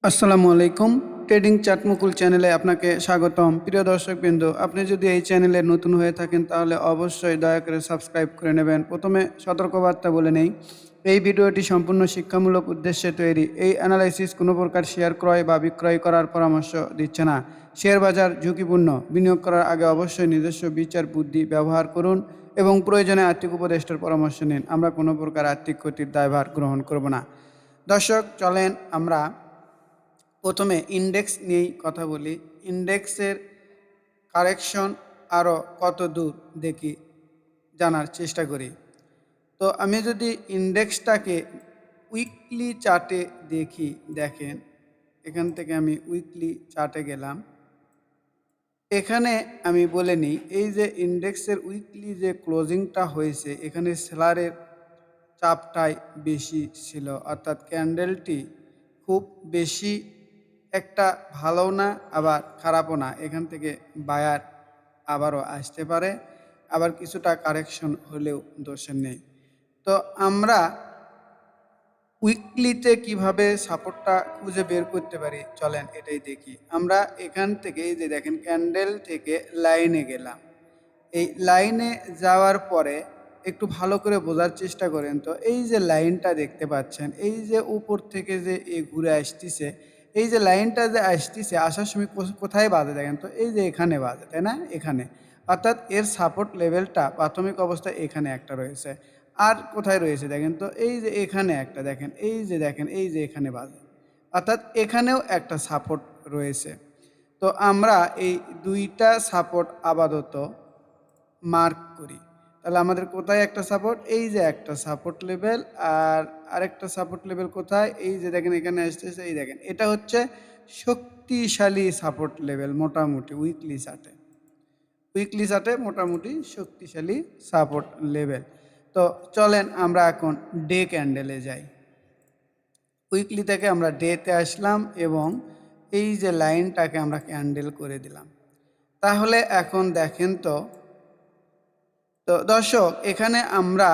আসসালামু আলাইকুম। Trading chart মুকুল চ্যানেলে আপনাকে স্বাগতম। প্রিয় দর্শকবৃন্দ, আপনি যদি এই চ্যানেলে নতুন হয়ে থাকেন তাহলে অবশ্যই দয়া করে সাবস্ক্রাইব করে নেবেন। প্রথমে সতর্কবার্তা বলে নেই, এই ভিডিওটি সম্পূর্ণ শিক্ষামূলক উদ্দেশ্যে তৈরি। এই অ্যানালাইসিস কোনো প্রকার শেয়ার ক্রয় বা বিক্রয় করার পরামর্শ দিচ্ছে না। শেয়ার বাজার ঝুঁকিপূর্ণ। বিনিয়োগ করার আগে অবশ্যই নিজস্ব বিচার বুদ্ধি ব্যবহার করুন এবং প্রয়োজনে আর্থিক উপদেষ্টার পরামর্শ নিন। আমরা কোনো প্রকার আর্থিক ক্ষতির দায়ভার গ্রহণ করব না। দর্শক, চলেন আমরা প্রথমে ইন্ডেক্স নিয়েই কথা বলি। ইন্ডেক্সের কারেকশন আরও কত দূর দেখি জানার চেষ্টা করি। তো আমি যদি ইন্ডেক্সটাকে উইকলি চার্টে দেখি, দেখেন এখান থেকে আমি উইকলি চার্টে গেলাম। এখানে আমি বলে নিই, এই যে ইন্ডেক্সের উইকলি যে ক্লোজিংটা হয়েছে, এখানে সেলারের চাপটাই বেশি ছিল, অর্থাৎ ক্যান্ডেলটি খুব বেশি একটা ভালো না আবার খারাপও না। এখান থেকে বায়ার আবারও আসতে পারে, আবার কিছুটা কারেকশন হলেও দোষের নেই। তো আমরা উইকলিতে কিভাবে সাপোর্টটা খুঁজে বের করতে পারি চলেন এটাই দেখি। আমরা এখান থেকে এই যে দেখেন ক্যান্ডেল থেকে লাইনে গেলাম। এই লাইনে যাওয়ার পরে একটু ভালো করে বোঝার চেষ্টা করেন। তো এই যে লাইনটা দেখতে পাচ্ছেন, এই যে উপর থেকে যে ঘুরে আসতেছে, এই যে লাইনটা যে আসতেছে আসার সময় কোথায় বাজে দেখেন তো, এই যে এখানে বাজে, তাই না? এখানে, অর্থাৎ এর সাপোর্ট লেভেলটা প্রাথমিক অবস্থায় এখানে একটা রয়েছে। আর কোথায় রয়েছে দেখেন তো, এই যে এখানে একটা দেখেন, এই যে দেখেন, এই যে এখানে বাজে, অর্থাৎ এখানেও একটা সাপোর্ট রয়েছে। তো আমরা এই দুইটা সাপোর্ট আপাতত মার্ক করি। তাহলে আমাদের কোথায় একটা সাপোর্ট, এই যে একটা সাপোর্ট লেভেল, আর আরেকটা সাপোর্ট লেভেল কোথায়, এই যে দেখেন এখানে আসতেছে, এই দেখেন এটা হচ্ছে শক্তিশালী সাপোর্ট লেভেল। মোটামুটি উইকলি চার্টে মোটামুটি শক্তিশালী সাপোর্ট লেভেল। তো চলেন আমরা এখন ডে ক্যান্ডেলে যাই। উইকলি থেকে আমরা ডেতে আসলাম এবং এই যে লাইনটাকে আমরা ক্যান্ডেল করে দিলাম। তাহলে এখন দেখেন তো, দর্শক, এখানে আমরা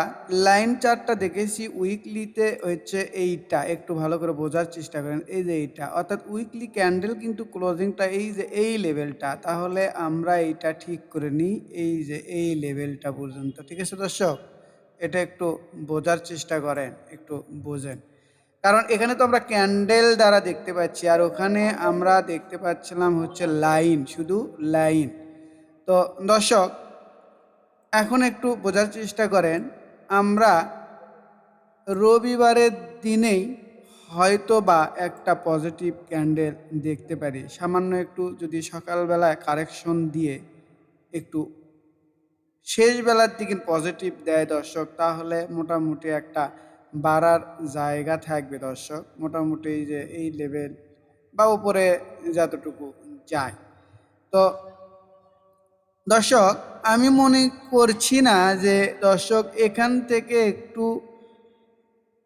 লাইন চার্টটা দেখেছি। উইকলিতে হচ্ছে এইটা, একটু ভালো করে বোঝার চেষ্টা করেন। এই যে এইটা, অর্থাৎ উইকলি ক্যান্ডেল কিন্তু ক্লোজিংটা এই যে এই লেভেলটা। তাহলে আমরা এইটা ঠিক করে নিই এই যে এই লেভেলটা পর্যন্ত। ঠিক আছে দর্শক, এটা একটু বোঝার চেষ্টা করেন, একটু বোঝেন। কারণ এখানে তো আমরা ক্যান্ডেল দ্বারা দেখতে পাচ্ছি, আর ওখানে আমরা দেখতে পাচ্ছিলাম হচ্ছে লাইন, শুধু লাইন। তো দর্শক, এখন একটু বোঝার চেষ্টা করেন। আমরা রবিবারের দিনেই হয়তো বা একটা পজিটিভ ক্যান্ডেল দেখতে পারি। সামান্য একটু যদি সকালবেলায় কারেকশন দিয়ে একটু শেষ বেলার দিকে পজিটিভ দেয় দর্শক, তাহলে মোটামুটি একটা বাড়ার জায়গা থাকবে দর্শক। মোটামুটি এই যে এই লেভেল বা উপরে যতটুকু যায়। তো দর্শক, আমি মনে করছি না যে দর্শক এখান থেকে একটু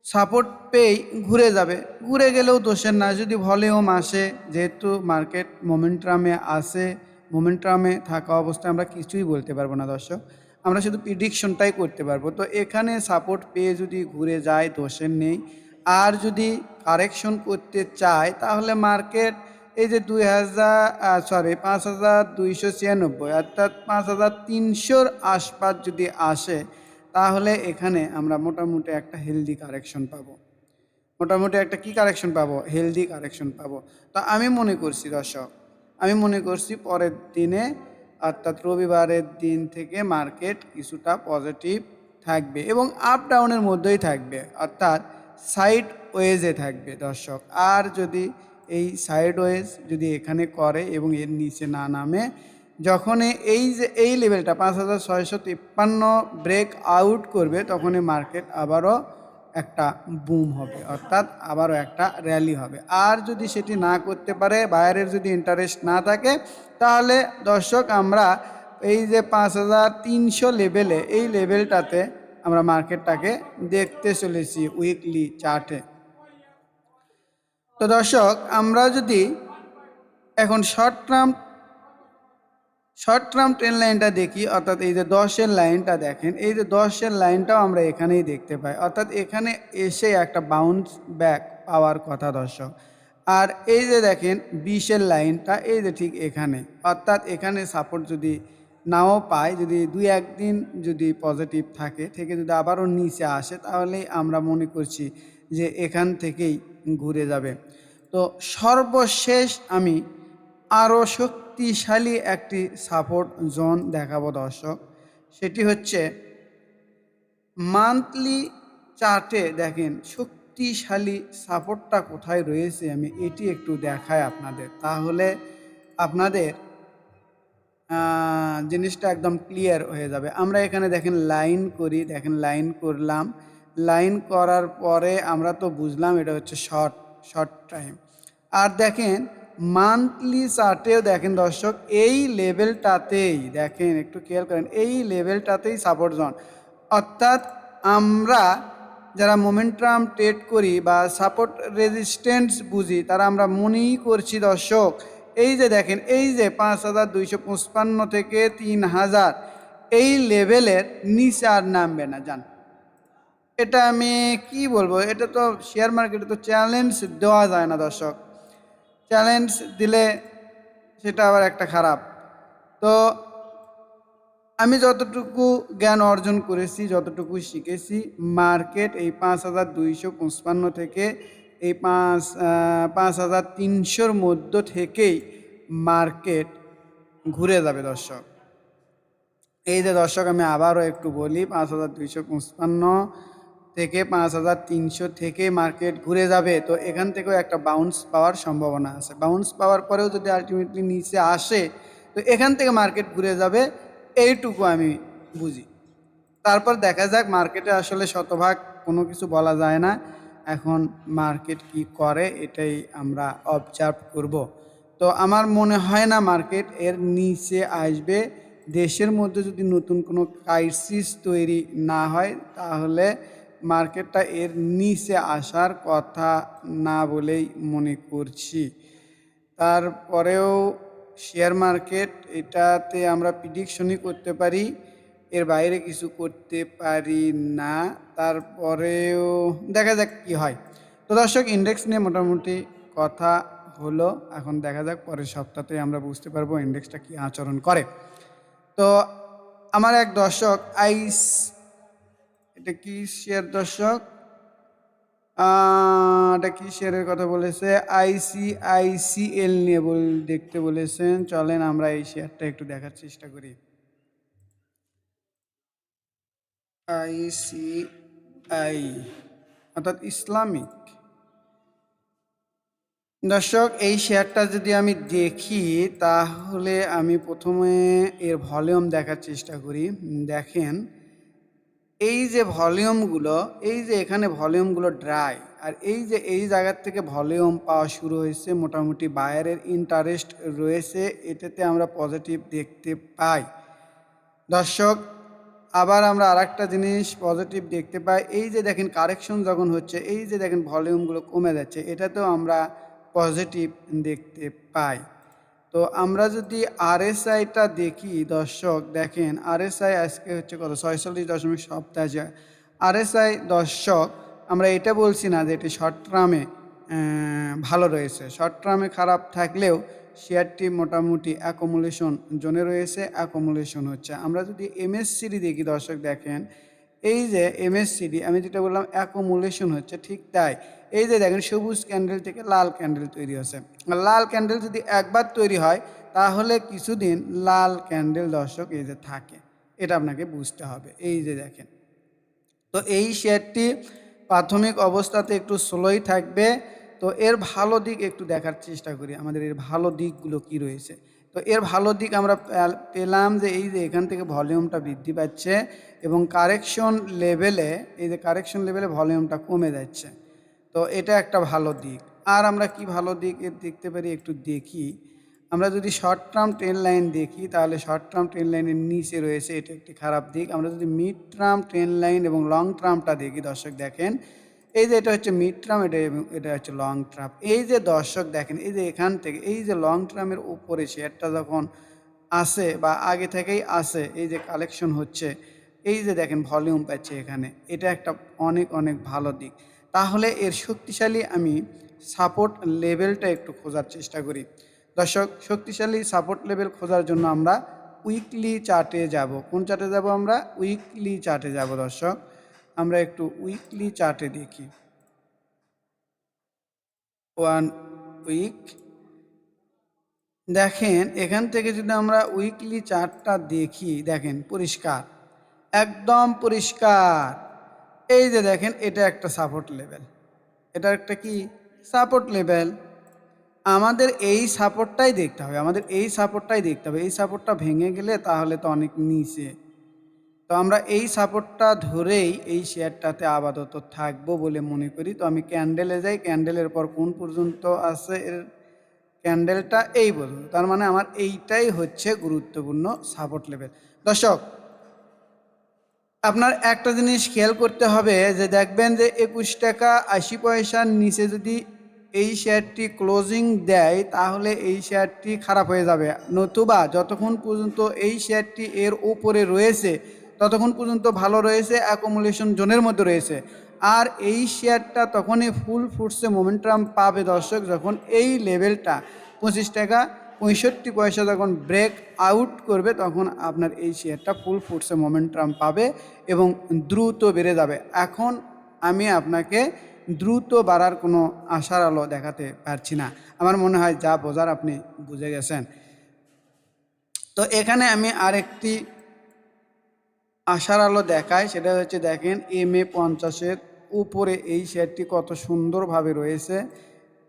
সাপোর্ট পেয়েই ঘুরে যাবে। ঘুরে গেলেও দোষের না, যদি ভলিউম আসে, যেহেতু মার্কেট মোমেন্টামে আসে। মোমেন্টামে থাকা অবস্থায় আমরা কিছুই বলতে পারবো না দর্শক, আমরা শুধু প্রিডিকশনটাই করতে পারবো। তো এখানে সাপোর্ট পেয়ে যদি ঘুরে যায় দোষের নেই। আর যদি কারেকশন করতে চায় তাহলে মার্কেট এই যে ৫,২৯৬, অর্থাৎ ৫,৩০০ আশপাশ যদি আসে, তাহলে এখানে আমরা মোটামুটি একটা হেলদি কারেকশন পাবো। মোটামুটি একটা কি কারেকশন পাবো? হেলদি কারেকশন পাবো। তো আমি মনে করছি দর্শক, আমি মনে করছি পরের দিনে, অর্থাৎ রবিবারের দিন থেকে মার্কেট কিছুটা পজিটিভ থাকবে এবং আপ ডাউনের মধ্যেই থাকবে, অর্থাৎ সাইড ওয়েজে থাকবে দর্শক। আর যদি এই সাইড ওয়েজ যদি এখানে করে এবং এর নিচে না নামে, যখনই এই যে এই লেভেলটা ৫,৬৫৩ ব্রেক আউট করবে, তখনই মার্কেট আবারও একটা বুম হবে, অর্থাৎ আবারও একটা র্যালি হবে। আর যদি সেটি না করতে পারে, বায়ারের যদি ইন্টারেস্ট না থাকে, তাহলে দর্শক আমরা এই যে ৫,৩০০ লেভেলে, এই লেভেলটাতে আমরা মার্কেটটাকে দেখতে চলেছি উইকলি চার্টে। তো দর্শক, আমরা যদি এখন শর্ট টার্ম ট্রেন লাইনটা দেখি, অর্থাৎ এই যে ১০-এর লাইনটা দেখেন, এই যে ১০-এর লাইনটাও আমরা এখানেই দেখতে পাই, অর্থাৎ এখানে এসে একটা বাউন্স ব্যাক পাওয়ার কথা দর্শক। আর এই যে দেখেন 20-এর লাইনটা এই যে ঠিক এখানে, অর্থাৎ এখানে সাপোর্ট যদি নাও পায়, যদি 2-1 দিন যদি পজিটিভ থাকে থেকে যদি আবারও নিচে আসে, তাহলেই আমরা মনে করছি যে এখান থেকেই ঘুরে যাবে। তো সর্বশেষ আমি আরও শক্তিশালী একটি সাপোর্ট জোন দেখাবো দর্শক। সেটি হচ্ছে মান্থলি চার্টে দেখেন শক্তিশালী সাপোর্টটা কোথায় রয়েছে, আমি এটি একটু দেখাই আপনাদের, তাহলে আপনাদের জিনিসটা একদম ক্লিয়ার হয়ে যাবে। আমরা এখানে দেখেন লাইন করি, দেখেন লাইন করলাম, লাইন করার পরে আমরা তো বুঝলাম এটা হচ্ছে শর্ট টাইম। আর দেখেন মান্থলি চার্টেও দেখেন দর্শক, এই লেভেলটাতেই দেখেন, একটু খেয়াল করেন, এই লেভেলটাতেই সাপোর্ট জোন। অর্থাৎ আমরা যারা মোমেন্টাম ট্রেড করি বা সাপোর্ট রেজিস্ট্যান্স বুঝি, তারা আমরা মনেই করছি দর্শক, এই যে দেখেন, এই যে 5255 থেকে 3000 এই লেভেলের নিচে আর নামবে না। জান, এটা আমি কি বলবো, এটা তো শেয়ার মার্কেটে তো চ্যালেঞ্জ দেওয়া যায় না দর্শক। চ্যালেঞ্জ দিলে সেটা আবার একটা খারাপ। তো আমি যতটুকু জ্ঞান অর্জন করেছি, যতটুকু শিখেছি, মার্কেট এই 5255 থেকে এই 5300-র মধ্য থেকেই মার্কেট ঘুরে যাবে দর্শক। এই যে দর্শক, আমি আবারও একটু বলি, 5255 থেকে 5300 থেকে মার্কেট ঘুরে যাবে। তো এখান থেকেও একটা বাউন্স পাওয়ার সম্ভাবনা আছে। বাউন্স পাওয়ার পরেও যদি আলটিমেটলি নিচে আসে, তো এখান থেকে মার্কেট ঘুরে যাবে, এইটুকু আমি বুঝি। তারপর দেখা যাক, মার্কেটে আসলে শতভাগ কোনো কিছু বলা যায় না। এখন মার্কেট কি করে এটাই আমরা অবজার্ভ করব। তো আমার মনে হয় না মার্কেট এর নিচে আসবে। দেশের মধ্যে যদি নতুন কোনো ক্রাইসিস তৈরি না হয়, তাহলে মার্কেটটা এর নিচে আসার কথা না বলেই মনে করছি। তারপরেও শেয়ার মার্কেট, এটাতে আমরা প্রিডিকশনই করতে পারি, এর বাইরে কিছু করতে পারি না। তারপরেও দেখা যাক কি হয়। তো দর্শক, ইন্ডেক্স নিয়ে মোটামুটি কথা হলো। এখন দেখা যাক পরের সপ্তাহতে আমরা বুঝতে পারবো ইন্ডেক্সটা কি আচরণ করে। তো আমার এক দর্শক এটা কি শেয়ার দর্শক, এটা কি শেয়ারের কথা বলেছে, ICICL নিয়ে দেখতে বলেছেন। চলেন আমরা এই শেয়ারটা একটু দেখার চেষ্টা করি। ICI অর্থাৎ ইসলামিক। দর্শক, এই শেয়ারটা যদি আমি দেখি, তাহলে আমি প্রথমে এর ভলিউম দেখার চেষ্টা করি। দেখেন, এই যে ভলিউমগুলো, এই যে এখানে ভলিউমগুলো ড্রাই, আর এই যে এই জায়গার থেকে ভলিউম পাওয়া শুরু হয়েছে, মোটামুটি বায়ারের ইন্টারেস্ট রয়েছে, এটাতে আমরা পজিটিভ দেখতে পাই দর্শক। আবার আমরা আরেকটা জিনিস পজিটিভ দেখতে পাই, এই যে দেখেন কারেকশন যখন হচ্ছে, এই যে দেখেন ভলিউমগুলো কমে যাচ্ছে, এটাতেও আমরা পজিটিভ দেখতে পাই। তো আমরা যদি আরএসআইটা দেখি দর্শক, দেখেন আরএসআই আজকে হচ্ছে কত, 46.87। আরএসআই দর্শক, আমরা এটা বলছি না যে এটি শর্ট টার্মে ভালো রয়েছে, শর্ট টার্মে খারাপ থাকলেও শেয়ারটি মোটামুটি অ্যাকোমোলেশন জোনে রয়েছে, অ্যাকোমোলেশন হচ্ছে। আমরা যদি এমএসসিডি দেখি দর্শক, দেখেন এই যে এমএসসিডি, আমি যেটা বললাম অ্যাকোমোলেশন হচ্ছে, ঠিক তাই। এই যে দেখেন সবুজ ক্যান্ডেল থেকে লাল ক্যান্ডেল তৈরি হচ্ছে। লাল ক্যান্ডেল যদি একবার তৈরি হয়, তাহলে কিছুদিন লাল ক্যান্ডেল দর্শক এই যে থাকে, এটা আপনাকে বুঝতে হবে। এই যে দেখেন, তো এই শেয়ারটি প্রাথমিক অবস্থাতে একটু স্লোই থাকবে। তো এর ভালো দিক একটু দেখার চেষ্টা করি, আমাদের এর ভালো দিকগুলো কি রয়েছে। তো এর ভালো দিক আমরা পেলাম যে এই যে এখান থেকে ভলিউমটা বৃদ্ধি পাচ্ছে এবং কারেকশন লেভেলে, এই যে কারেকশন লেভেলে ভলিউমটা কমে যাচ্ছে। তো এটা একটা ভালো দিক। আর আমরা কি ভালো দিক এর দেখতে পারি একটু দেখি। আমরা যদি শর্ট টার্ম ট্রেন লাইন দেখি, তাহলে শর্ট টার্ম ট্রেন লাইনের নিচে রয়েছে, এটা একটি খারাপ দিক। আমরা যদি মিড টার্ম ট্রেন লাইন এবং লং টার্মটা দেখি দর্শক, দেখেন এই যে এটা হচ্ছে মিড টার্ম, এটা হচ্ছে লং টার্ম। এই যে দর্শক দেখেন, এই যে এখান থেকে এই যে লং টার্মের উপরে শেয়ারটা যখন আসে বা আগে থেকেই আসে, এই যে কালেকশন হচ্ছে, এই যে দেখেন ভলিউম পাচ্ছে এখানে, এটা একটা অনেক অনেক ভালো দিক। তাহলে এর শক্তিশালী আমি সাপোর্ট লেভেলটা একটু খোঁজার চেষ্টা করি। দর্শক, শক্তিশালী সাপোর্ট লেভেল খোঁজার জন্য আমরা উইকলি চার্টে যাব। কোন চার্টে যাব আমরা? উইকলি চার্টে যাব দর্শক। আমরা একটু উইকলি চার্টে দেখি। 1 উইক। দেখেন এখান থেকে যদি আমরা উইকলি চার্টটা দেখি, দেখেন পরিষ্কার, একদম পরিষ্কার। এই যে দেখেন, এটা একটা সাপোর্ট লেভেল, এটা একটা কি সাপোর্ট লেভেল। আমাদের এই সাপোর্টটাই দেখতে হবে, আমাদের এই সাপোর্টটাই দেখতে হবে। এই সাপোর্টটা ভেঙে গেলে তাহলে তো অনেক নিচে। তো আমরা এই সাপোর্টটা ধরেই এই শেয়ারটাতে আপাতত থাকবো বলে মনে করি। তো আমি ক্যান্ডেলে যাই, ক্যান্ডেলের পর কোন পর্যন্ত আছে এর ক্যান্ডেলটা এই পর্যন্ত। তার মানে আমার এইটাই হচ্ছে গুরুত্বপূর্ণ সাপোর্ট লেভেল। দর্শক, আপনার একটা জিনিস খেয়াল করতে হবে যে দেখবেন যে 21 টাকা 80 পয়সার নিচে যদি এই শেয়ারটি ক্লোজিং দেয় তাহলে এই শেয়ারটি খারাপ হয়ে যাবে। নতুবা যতক্ষণ পর্যন্ত এই শেয়ারটি এর উপরে রয়েছে ততক্ষণ পর্যন্ত ভালো রয়েছে, অ্যাকুমুলেশন জোনের মধ্যে রয়েছে। আর এই শেয়ারটা তখনই ফুল ফুটসে মোমেন্টাম পাবে দর্শক, যখন এই লেভেলটা 25 টাকা 65 পয়সা যখন ব্রেক আউট করবে তখন আপনার এই শেয়ারটা ফুল ফুটসে মোমেন্টাম পাবে এবং দ্রুত বেড়ে যাবে। এখন আমি আপনাকে দ্রুত বাড়ার কোনো আশার আলো দেখাতে পারছি না। আমার মনে হয় যা বোঝার আপনি বুঝে গেছেন। তো এখানে আমি আরেকটি আশার আলো দেখাই, সেটা হচ্ছে দেখেন MA50-এর উপরে এই শেয়ারটি কত সুন্দরভাবে রয়েছে।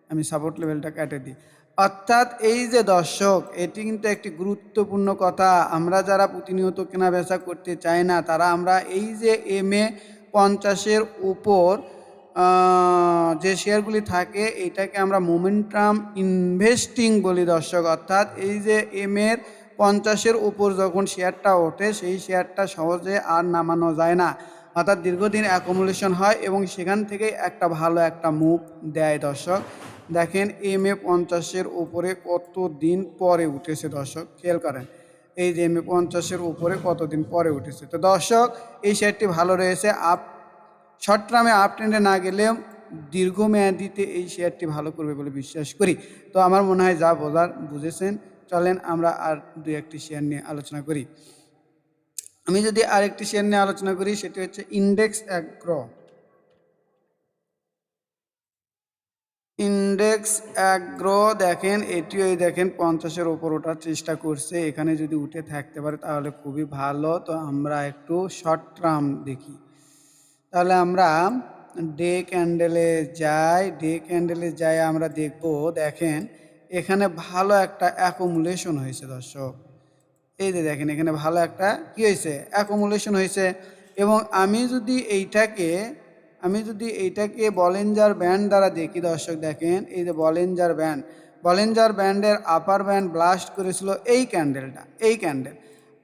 আমি সাপোর্ট লেভেলটা কেটে দিই। অর্থাৎ এই যে দর্শক, এটি কিন্তু একটি গুরুত্বপূর্ণ কথা। আমরা যারা প্রতিনিয়ত কেনা বেচা করতে চাই না তারা আমরা এই যে MA50-এর উপর যে শেয়ারগুলি থাকে এটাকে আমরা মোমেন্টাম ইনভেস্টিং বলি দর্শক। অর্থাৎ এই যে এর 50-এর উপর যখন শেয়ারটা ওঠে সেই শেয়ারটা সহজে আর নামানো যায় না, অর্থাৎ দীর্ঘদিন অ্যাকুমুলেশন হয় এবং সেখান থেকে একটা ভালো একটা মুভ দেয় দর্শক। দেখেন MA50-এর উপরে কত দিন পরে উঠেছে দর্শক, খেয়াল করেন। এই যে MA50-এর উপরে কতদিন পরে উঠেছে। তো দর্শক, এই শেয়ারটি ভালো রয়েছে। শর্ট টার্মে আপ ট্রেন্ডে না গেলেও দীর্ঘমেয়াদিতে এই শেয়ারটি ভালো করবে বলে বিশ্বাস করি। তো আমার মনে হয় যা বোঝার বুঝেছেন। চলেন আমরা আর দু একটি শেয়ার নিয়ে আলোচনা করি। আমি যদি আরেকটি শেয়ার নিয়ে আলোচনা করি সেটি হচ্ছে ইন্ডেক্স অ্যাগ্রো। ইন্ডেক্স অ্যাগ্রো দেখেন, এটিও এই দেখেন 50-এর ওপর ওঠার চেষ্টা করছে। এখানে যদি উঠে থাকতে পারে তাহলে খুবই ভালো। তো আমরা একটু শর্ট টার্ম দেখি। তাহলে আমরা ডে ক্যান্ডেলে যাই, ডে ক্যান্ডেলে যাই আমরা দেখব। দেখেন এখানে ভালো একটা অ্যাকুমুলেশন হয়েছে দর্শক। এই যে দেখেন এখানে ভালো একটা কী হয়েছে, অ্যাকুমুলেশন হয়েছে। এবং আমি যদি এইটাকে বলেঞ্জার ব্যান্ড দ্বারা দেখি দর্শক, দেখেন এই যে বলেঞ্জার ব্যান্ডের আপার ব্যান্ড ব্লাস্ট করেছিল এই ক্যান্ডেল।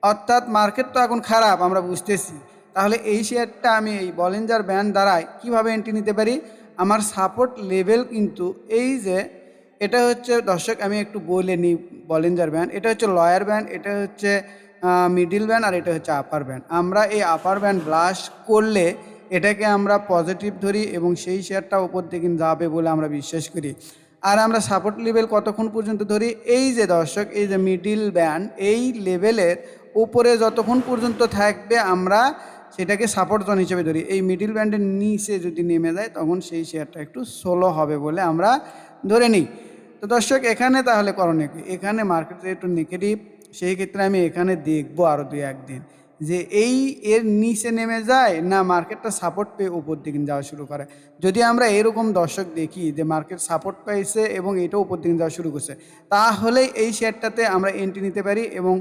অর্থাৎ মার্কেট তো এখন খারাপ আমরা বুঝতেছি। তাহলে এই শেয়ারটা আমি এই বলেঞ্জার ব্যান্ড দ্বারাই কীভাবে এন্ট্রি নিতে পারি? আমার সাপোর্ট লেভেল কিন্তু এই যে এটা হচ্ছে দর্শক, আমি একটু বলে নিই। বলেঞ্জার ব্যান্ড, এটা হচ্ছে লয়ার ব্যান্ড, এটা হচ্ছে মিডিল ব্যান্ড, আর এটা হচ্ছে আপার ব্যান্ড। আমরা এই আপার ব্যান্ড ব্লাস্ট করলে এটাকে আমরা পজিটিভ ধরি এবং সেই শেয়ারটা উপর দিকে যাবে বলে আমরা বিশ্বাস করি। আর আমরা সাপোর্ট লেভেল কতক্ষণ পর্যন্ত ধরি? এই যে দর্শক, এই যে মিডিল ব্যান্ড, এই লেভেলের উপরে যতক্ষণ পর্যন্ত থাকবে আমরা সেটাকে সাপোর্ট জোন হিসেবে ধরি। এই মিডিল ব্যান্ডের নিচে যদি নেমে যায় তখন সেই শেয়ারটা একটু স্লো হবে বলে আমরা ধরে নিই। তো দর্শক, এখানে তাহলে করণীয় কি? এখানে মার্কেটে একটু নেগেটিভ, সেই ক্ষেত্রে আমি এখানে দেখবো আরও 2-1 দিন যে এর নিচে নেমে যায় না মার্কেটটা সাপোর্ট পেয়ে উপর দিকে যাওয়া শুরু করে। যদি আমরা এরকম দর্শক দেখি যে মার্কেট সাপোর্ট পাইছে এবং এটা উপর দিকে যাওয়া শুরু করছে, তাহলে এই শেয়ারটাতে আমরা এন্ট্রি নিতে পারি এবং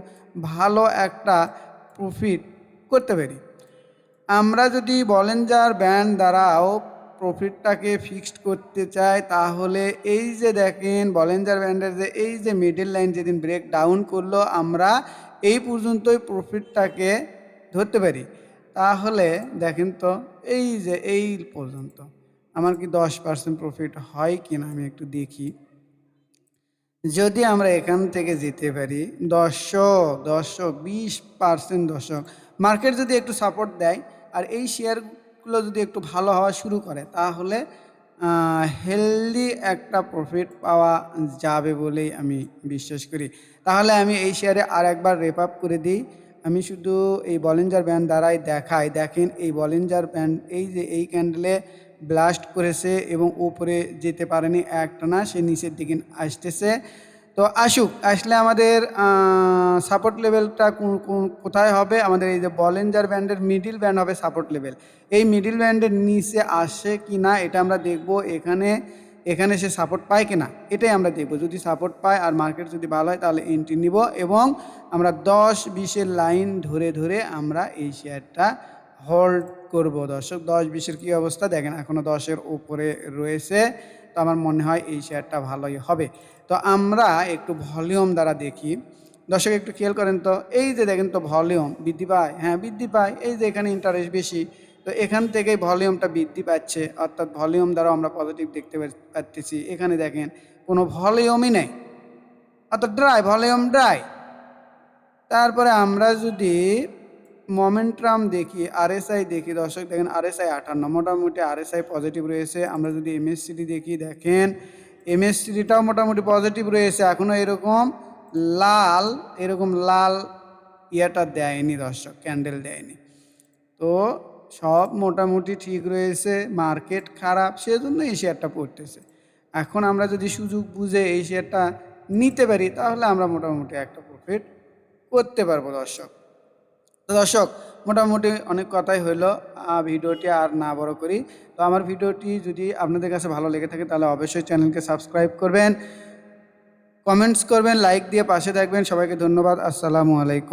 ভালো একটা প্রফিট করতে পারি। আমরা যদি বলেঞ্জার ব্যান্ড দ্বারাও প্রফিটটাকে ফিক্সড করতে চাই তাহলে এই যে দেখেন বলেঞ্জার ব্যান্ডের যে এই যে মিডল লাইন যেদিন ব্রেক ডাউন করলো আমরা এই পর্যন্তই প্রফিটটাকে ধরতে পারি। তাহলে দেখেন তো এই যে এই পর্যন্ত আমার কি 10% প্রফিট হয় কি না আমি একটু দেখি। যদি আমরা এখান থেকে যেতে পারি 20% দর্শক, মার্কেট যদি একটু সাপোর্ট দেয় আর এই শেয়ারগুলো যদি একটু ভালো হওয়া শুরু করে তাহলে হেলদি একটা প্রফিট পাওয়া যাবে বলেই আমি বিশ্বাস করি। তাহলে আমি এই শেয়ারে আরেকবার রেপ আপ করে দিই। আমি শুধু এই বলিঞ্জার ব্যান্ড দ্বারাই দেখাই। দেখেন এই বলিঞ্জার ব্যান্ড এই যে এই ক্যান্ডেলে ব্লাস্ট করেছে এবং উপরে যেতে পারেনি একটানা, সে নিচের দিকে আসতেছে। তো আসুক, আসলে আমাদের সাপোর্ট লেভেলটা কোথায় হবে? আমাদের এই যে বলিঞ্জার ব্যান্ডের মিডল ব্যান্ড হবে সাপোর্ট লেভেল। এই মিডল ব্যান্ডের নিচে আসে কি না এটা আমরা দেখব। এখানে সে সাপোর্ট পায় কিনা এটাই আমরা দেখব। যদি সাপোর্ট পায় আর মার্কেট যদি ভালো হয় তাহলে এন্ট্রি নিব এবং আমরা 10-20 লাইন ধরে ধরে আমরা এই শেয়ারটা হোল্ড করব। দর্শক 10-20 কী অবস্থা দেখেন, এখনও 10 উপরে রয়েছে। তো আমার মনে হয় এই শেয়ারটা ভালোই হবে। তো আমরা একটু ভলিউম দ্বারা দেখি। দর্শক একটু খেয়াল করেন তো, এই যে দেখেন তো ভলিউম বৃদ্ধি পায়, হ্যাঁ বৃদ্ধি পায়। এই যে এখানে ইন্টারেস্ট বেশি, তো এখান থেকেই ভলিউমটা বৃদ্ধি পাচ্ছে, অর্থাৎ ভলিউম দ্বারাও আমরা পজিটিভ দেখতে পাচ্ছি। এখানে দেখেন কোনো ভলিউমই নেই, অর্থাৎ ড্রাই, ভলিউম ড্রাই। তারপরে আমরা যদি মোমেন্টাম দেখি, আরএসআই দেখি, দর্শক দেখেন আরএসআই 58, মোটামুটি আরএসআই পজিটিভ রয়েছে। আমরা যদি এমএসসিডি দেখি, দেখেন এমএসসিডিটাও মোটামুটি পজিটিভ রয়েছে। এখনও এরকম লাল ইয়েটা দেয়নি দর্শক, ক্যান্ডেল দেয়নি। তো সব মোটামুটি ঠিক রয়েছে, মার্কেট খারাপ, সেজন্য এই শেয়ারটা পড়তেছে। এখন আমরা যদি সুযোগ বুঝে এই শেয়ারটা নিতে পারি তাহলে আমরা মোটামুটি একটা প্রফিট করতে পারবো দর্শক। তো দর্শক মোটামুটি অনেক কথাই হইলো, ভিডিওটি আর না বড় করি। তো আমার ভিডিওটি যদি আপনাদের কাছে ভালো লেগে থাকে তাহলে অবশ্যই চ্যানেলকে সাবস্ক্রাইব করবেন, কমেন্টস করবেন, লাইক দিয়ে পাশে থাকবেন। সবাইকে ধন্যবাদ। আসসালামু আলাইকুম।